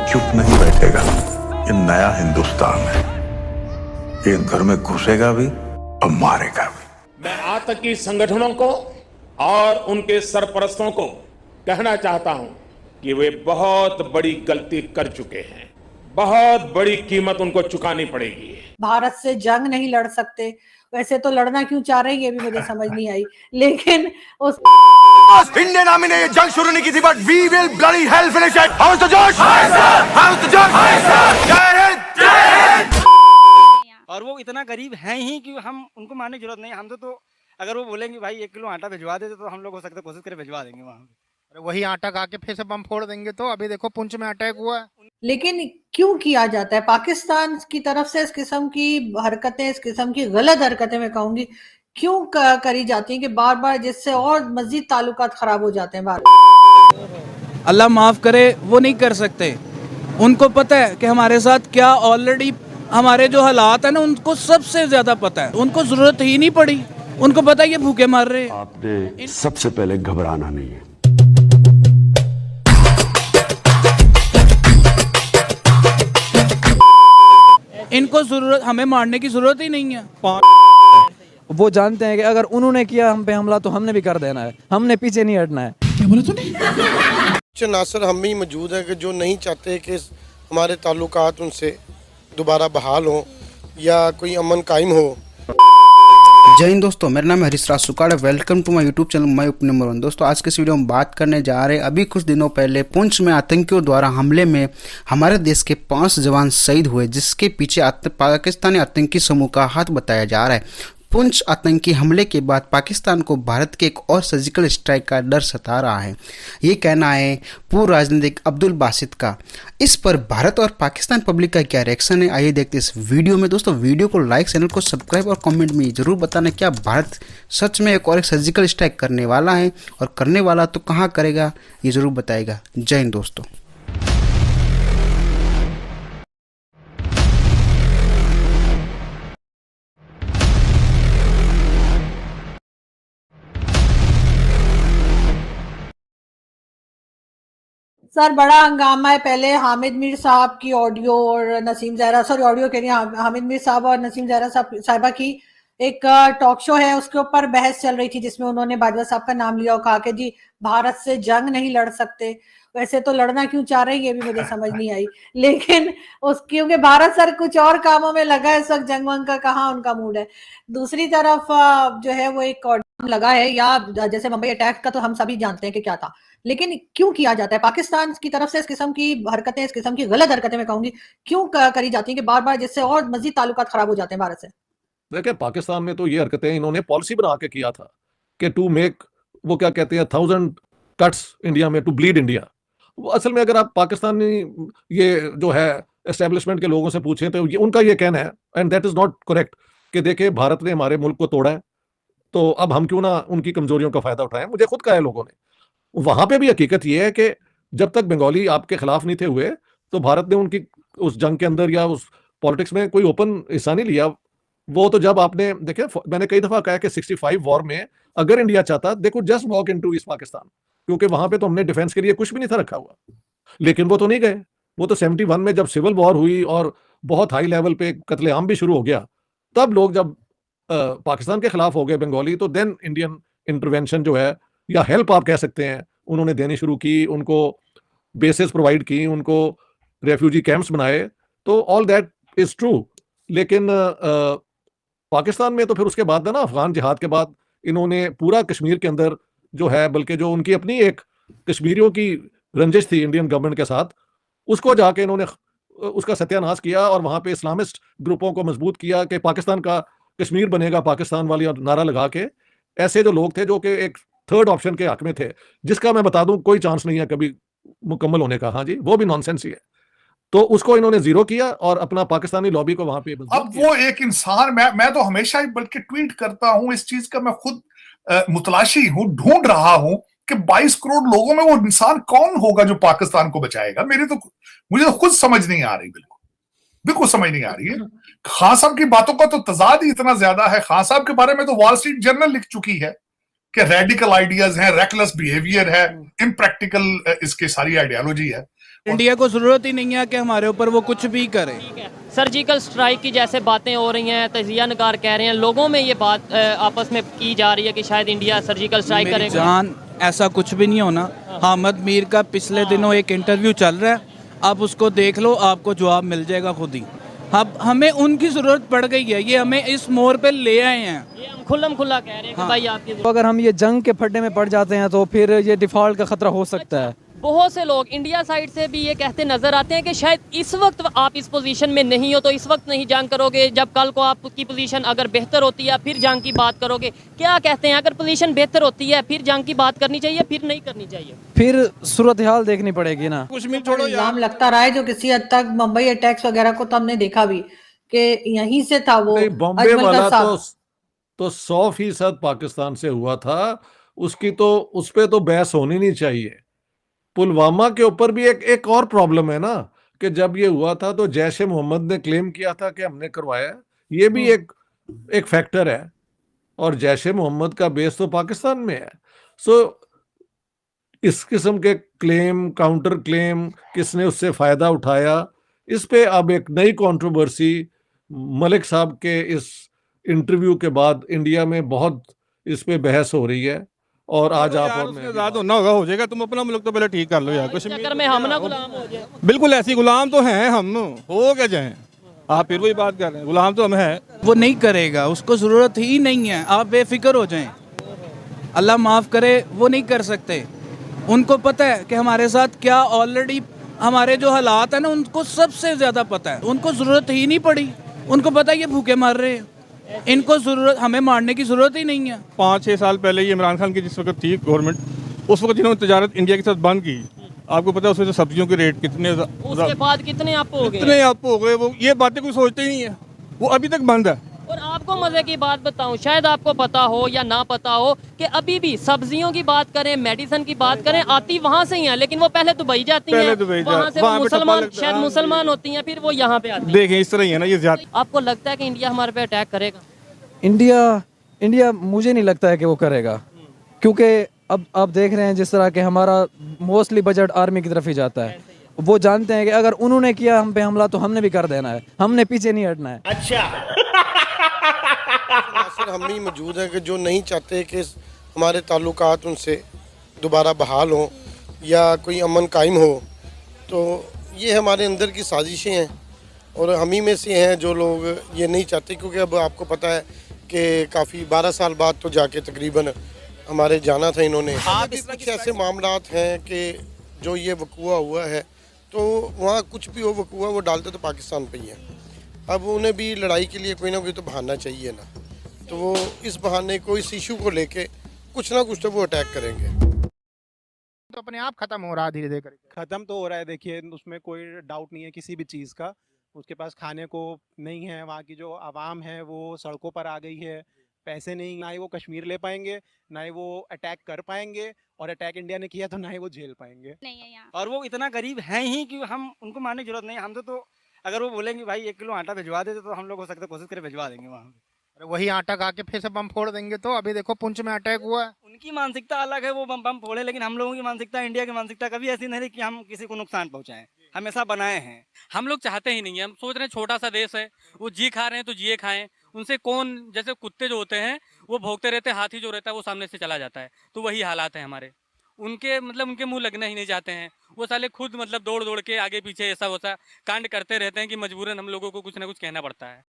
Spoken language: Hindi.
चुप नहीं बैठेगा। ये नया हिंदुस्तान है, ये घर में घुसेगा भी और मारेगा भी। मैं आतंकी संगठनों को और उनके सरपरस्तों को कहना चाहता हूं कि वे बहुत बड़ी गलती कर चुके हैं, बहुत बड़ी कीमत उनको चुकानी पड़ेगी। भारत से जंग नहीं लड़ सकते, वैसे तो लड़ना क्यों चाह रहे हैं ये भी मुझे समझ नहीं आई, लेकिन उस इंडियन आर्मी ने ये जंग शुरू नहीं की थी, but we will bloody hell finish it. How is the जोश? हाउ इज द जोश? जय हिंद, जय हिंद। और वो इतना गरीब हैं ही कि हम उनको मारने की जरूरत नहीं। हम तो अगर वो बोलेंगे भाई 1 किलो आटा भिजवा देते तो हम लोग हो सकता है कोशिश करके भिजवा देंगे वहाँ पे। अरे वही आटा खा के फिर से बम फोड़ देंगे। तो अभी देखो पुंछ में अटैक हुआ है। लेकिन क्यों किया जाता है? पाकिस्तान की तरफ से इस किस्म की हरकतें, इस किस्म की गलत हरकतें मैं कहूंगी क्यों करी जाती हैं कि बार बार, जिससे और मजीद ताल्लुकात खराब हो जाते हैं। बार अल्लाह माफ करे, वो नहीं कर सकते। उनको पता है कि हमारे साथ क्या ऑलरेडी हमारे जो हालात है ना, उनको सबसे ज्यादा पता है। उनको जरूरत ही नहीं पड़ी, उनको पता है ये भूखे मर रहे हैं। आपने सबसे पहले घबराना नहीं है। इनको जरूरत, हमें मारने की जरूरत ही नहीं है। वो जानते हैं कि अगर उन्होंने किया हम पे हमला तो हमने भी कर देना है, हमने पीछे नहीं हटना है। क्या बोला तूने? नासर हम ही मौजूद है कि जो नहीं चाहते कि हमारे ताल्लुकात उनसे दोबारा बहाल हो या कोई अमन कायम हो। जय हिंद दोस्तों, मेरा नाम है Harish Raj Sukada. Welcome to my YouTube channel my opinion number 1। दोस्तों आज के इस वीडियो में बात करने जा रहे हैं, अभी कुछ दिनों पहले पुंछ में आतंकियों द्वारा हमले में हमारे देश के 5 जवान शहीद हुए, जिसके पीछे पाकिस्तानी आतंकी समूह का हाथ बताया जा रहा है। पुंछ आतंकी हमले के बाद पाकिस्तान को भारत के एक और सर्जिकल स्ट्राइक का डर सता रहा है, ये कहना है पूर्व राजनीतिक अब्दुल बासित का। इस पर भारत और पाकिस्तान पब्लिक का क्या रिएक्शन है, आइए देखते इस वीडियो में। दोस्तों वीडियो को लाइक, चैनल को सब्सक्राइब और कमेंट में जरूर बताना क्या भारत सच में एक और एक सर्जिकल स्ट्राइक करने वाला है, और करने वाला तो कहाँ करेगा ये जरूर बताएगा। जय हिंद दोस्तों। सर बड़ा हंगामा है। पहले हामिद मीर साहब की ऑडियो और नसीम जहरा, सॉरी ऑडियो कह रही हूँ, हामिद मीर साहब और नसीम जहरा साहिबा की एक टॉक शो है, उसके ऊपर बहस चल रही थी जिसमें उन्होंने बाजवा साहब का नाम लिया और कहा कि जी भारत से जंग नहीं लड़ सकते, वैसे तो लड़ना क्यों चाह रहे हैं ये भी मुझे समझ नहीं आई, लेकिन क्योंकि भारत सर कुछ और कामों में लगा है इस वक्त, जंग वंग का कहाँ उनका मूड है। दूसरी तरफ जो है वो एक ऑडियो लगा है, या जैसे मुंबई अटैक का तो हम सभी जानते हैं कि क्या था, लेकिन क्यों किया जाता है? पाकिस्तान की तरफ से इस किस्म की हरकतें, इस किस्म की गलत हरकतें मैं कहूंगी क्यों करी जाती हैं कि बार बार, जिससे और मजीद ताल्लुकात खराब हो जाते हैं भारत से। देखिए पाकिस्तान में तो ये हरकतें इन्होंने पॉलिसी बना के किया था कि टू मेक, वो क्या कहते हैं, 1000 कट्स इंडिया में, टू ब्लीड इंडिया। वो असल में अगर आप पाकिस्तानी ये जो है एस्टेब्लिशमेंट के लोगों से पूछें तो ये उनका ये कहना है, and that is not correct, कि देखिए भारत ने हमारे मुल्क को तोड़ा है तो अब हम क्यों ना उनकी कमजोरियों का फायदा उठाएं। मुझे खुद कहा है लोगों ने। वहां पे भी हकीकत ये है कि जब तक बंगाली आपके खिलाफ नहीं थे हुए तो भारत ने उनकी उस जंग के अंदर या उस पॉलिटिक्स में कोई ओपन हिस्सा नहीं लिया। वो तो जब आपने देखे, मैंने कई दफा कहा कि 65 वॉर में अगर इंडिया चाहता देखो just walk into east Pakistan, क्योंकि वहां पे तो हमने डिफेंस के लिए कुछ भी नहीं था रखा हुआ, लेकिन वो तो नहीं गए। वो तो 71 में जब सिविल वॉर हुई और बहुत हाई लेवल पे कत्लेआम भी शुरू हो गया, तब लोग जब पाकिस्तान के खिलाफ हो गए बंगाली, तो देन इंडियन इंटरवेंशन जो है, या हेल्प आप कह सकते हैं, उन्होंने देनी शुरू की, उनको बेसेस प्रोवाइड की, उनको रेफ्यूजी कैंप्स बनाए, तो ऑल दैट इज ट्रू। लेकिन पाकिस्तान में तो फिर उसके बाद ना, अफगान जिहाद के बाद इन्होंने पूरा कश्मीर के अंदर जो है, बल्कि जो उनकी अपनी एक कश्मीरियों की रंजिश थी इंडियन गवर्नमेंट के साथ, उसको जाके इन्होंने उसका सत्यानाश किया और वहां पे इस्लामिस्ट ग्रुपों को मजबूत किया कि पाकिस्तान का कश्मीर बनेगा पाकिस्तान वाली, और नारा लगा के ऐसे जो लोग थे जो कि एक थर्ड ऑप्शन के हक में थे, जिसका मैं बता दूं कोई चांस नहीं है कभी मुकम्मल होने का। हाँ जी, वो भी नॉनसेंस ही है। तो उसको इन्होंने जीरो किया और अपना पाकिस्तानी लॉबी को वहां पे अब वो एक इंसान, मैं तो हमेशा ही बल्कि ट्वीट करता हूं इस चीज का, मैं खुद मुतलाशी हूं, ढूंढ रहा हूं कि 22 करोड़ लोगों में वो इंसान कौन होगा जो पाकिस्तान को बचाएगा। मुझे तो खुद समझ नहीं आ रही, बिल्कुल समझ नहीं आ रही है। खान साहब की बातों का तो तजाद ही इतना ज्यादा है। खान साहब के बारे में तो वॉल स्ट्रीट जर्नल लिख चुकी है कि रेडिकल आइडियाज हैं, रेकलेस बिहेवियर है, इम्प्रैक्टिकल इसकी सारी आइडियोलॉजी है। इंडिया को जरूरत ही नहीं है कि हमारे ऊपर वो कुछ भी करे। सर्जिकल स्ट्राइक की जैसे बातें हो रही हैं, तजिया नगार कह रहे हैं, लोगों में ये बात आपस में की जा रही है कि शायद इंडिया सर्जिकल स्ट्राइक मेरी करेगा। जान, ऐसा कुछ भी नहीं होना। हामिद मीर का पिछले दिनों एक इंटरव्यू चल रहा है, आप उसको देख लो, आपको जवाब मिल जाएगा खुद ही। अब हमें उनकी जरूरत पड़ गई है, ये हमें इस मोड़ पे ले आए हैं। ये हम खुल्लम खुल्ला कह रहे हैं कि भाई आपकी तो अगर हम ये जंग के फड्डे में पड़ जाते हैं तो फिर ये डिफॉल्ट का खतरा हो सकता है। बहुत से लोग इंडिया साइड से भी ये कहते नजर आते हैं कि शायद इस वक्त आप इस पोजीशन में नहीं हो तो इस वक्त नहीं जंग करोगे, जब कल को आपकी पोजीशन अगर बेहतर होती है फिर जंग की बात करोगे। क्या कहते हैं, अगर पोजीशन बेहतर होती है फिर जंग की बात करनी चाहिए, फिर नहीं करनी चाहिए? फिर सूरत हाल देखनी पड़ेगी ना। कुछ भी छोड़ो, इल्जाम लगता रहा है जो किसी हद तक मुंबई अटैक्स वगैरह को तो हमने देखा भी कि यहीं से था वो बॉम्बे अजमल वाला साहब। तो 100% पाकिस्तान से हुआ था, उसकी तो उस पे तो बहस होनी नहीं चाहिए। पुलवामा के ऊपर भी एक और प्रॉब्लम है ना, कि जब ये हुआ था तो जैश ए मोहम्मद ने क्लेम किया था कि हमने करवाया, ये भी एक फैक्टर है, और जैश ए मोहम्मद का बेस तो पाकिस्तान में है। सो इस किस्म के क्लेम, काउंटर क्लेम, किसने उससे फायदा उठाया, इस पे अब एक नई कंट्रोवर्सी मलिक साहब के इस इंटरव्यू के बाद इंडिया में बहुत इस पे बहस हो रही है। और आज आप और मैं आजाद होना होगा, हो जाएगा। तुम अपना मुल्क तो पहले ठीक कर लो यार। कुछ चक्कर में हम ना गुलाम हो जाए। बिल्कुल ऐसी गुलाम तो हैं हम, हो क्या जाए। आप फिर वही बात कर रहे हैं, गुलाम तो हम हैं। वो नहीं करेगा, उसको जरूरत ही नहीं है, आप बेफिक्र हो जाएं। अल्लाह माफ करे, वो नहीं कर सकते। उनको पता है कि हमारे साथ क्या ऑलरेडी हमारे जो हालात है ना, उनको सबसे ज्यादा पता है। उनको जरूरत ही नहीं पड़ी, उनको पता है ये भूखे मर रहे हैं, इनको जरूरत, हमें मारने की जरूरत ही नहीं है। 5-6 साल पहले ये इमरान खान की जिस वक्त थी गवर्नमेंट, उस वक्त जिन्होंने तजारत इंडिया के साथ बंद की, आपको पता है उसमें सब्जियों के रेट कितने, उसके बाद कितने अप हो गए। वो ये बातें कोई सोचते ही नहीं है, वो अभी तक बंद है। और आपको मजे की बात बताऊं, शायद आपको पता हो या ना पता हो कि अभी भी सब्जियों की बात करें, मेडिसिन की बात करें, आती वहां से ही है, लेकिन वो पहले दुबई जाती हैं, वहां से वो मुसलमान, शायद मुसलमान होती हैं, फिर वो यहाँ पे आती हैं। देखें इस तरह ही है ना ये ज्यादा। आपको लगता है कि इंडिया हमारे पे अटैक करेगा? इंडिया मुझे नहीं लगता है कि वो करेगा, क्योंकि अब आप देख रहे हैं जिस तरह के हमारा मोस्टली बजट आर्मी की तरफ ही जाता है। वो जानते हैं कि अगर उन्होंने किया हम पे हमला तो हमने भी कर देना है, हमने पीछे नहीं हटना है। अच्छा हम ही मौजूद हैं कि जो नहीं चाहते कि हमारे ताल्लुकात उनसे दोबारा बहाल हों या कोई अमन कायम हो, तो ये हमारे अंदर की साजिशें हैं और हम ही में से हैं जो लोग ये नहीं चाहते। क्योंकि अब आपको पता है कि काफ़ी 12 साल बाद तो जाके तकरीबन हमारे जाना था इन्होंने। कुछ ऐसे मामलात हैं कि जो ये वकूआ हुआ है, तो वहाँ कुछ भी हो वकूआ, वो डालते तो पाकिस्तान पे ही है। अब उन्हें भी लड़ाई के लिए कोई ना कोई तो बहाना चाहिए ना, तो वो इस बहाने को, इस इशू को लेके कुछ ना कुछ तो वो अटैक करेंगे। तो अपने आप खत्म हो रहा है धीरे धीरे करके। खत्म तो हो रहा है, देखिए उसमें कोई डाउट नहीं है किसी भी चीज़ का। उसके पास खाने को नहीं है, वहाँ की जो आवाम है वो सड़कों पर आ गई है, पैसे नहीं, ना ही वो कश्मीर ले पाएंगे, ना ही वो अटैक कर पाएंगे, और अटैक इंडिया ने किया तो ना ही वो झेल पाएंगे। नहीं है यहाँ, और वो इतना गरीब हैं ही कि हम उनको मारने की जरूरत नहीं। हम तो अगर वो बोलेंगे भाई 1 किलो आटा भिजवा देते तो हम लोग हो सकता है कोशिश करें भिजवा देंगे वहाँ। अरे वही आटा खा के फिर से बम फोड़ देंगे तो अभी देखो पुंछ में अटैक हुआ है। उनकी मानसिकता अलग है, वो बम फोड़े, लेकिन हम लोगों की मानसिकता, इंडिया की मानसिकता कभी ऐसी नहीं रही कि हम किसी को नुकसान पहुंचाएं, हमेशा बनाए हैं। हम लोग चाहते ही नहीं है, हम सोच रहे हैं छोटा सा देश है, वो जी खा रहे हैं तो जिए खाएं। उनसे कौन, जैसे कुत्ते जो होते हैं वो भौंकते रहते हैं, हाथी जो रहता है वो सामने से चला जाता है, तो वही हालात है हमारे। उनके मतलब उनके मुंह लगना ही नहीं चाहते हैं, वो साले खुद मतलब दौड़ दौड़ के आगे पीछे ऐसा वैसा कांड करते रहते हैं कि मजबूरन हम लोगों को कुछ ना कुछ कहना पड़ता है।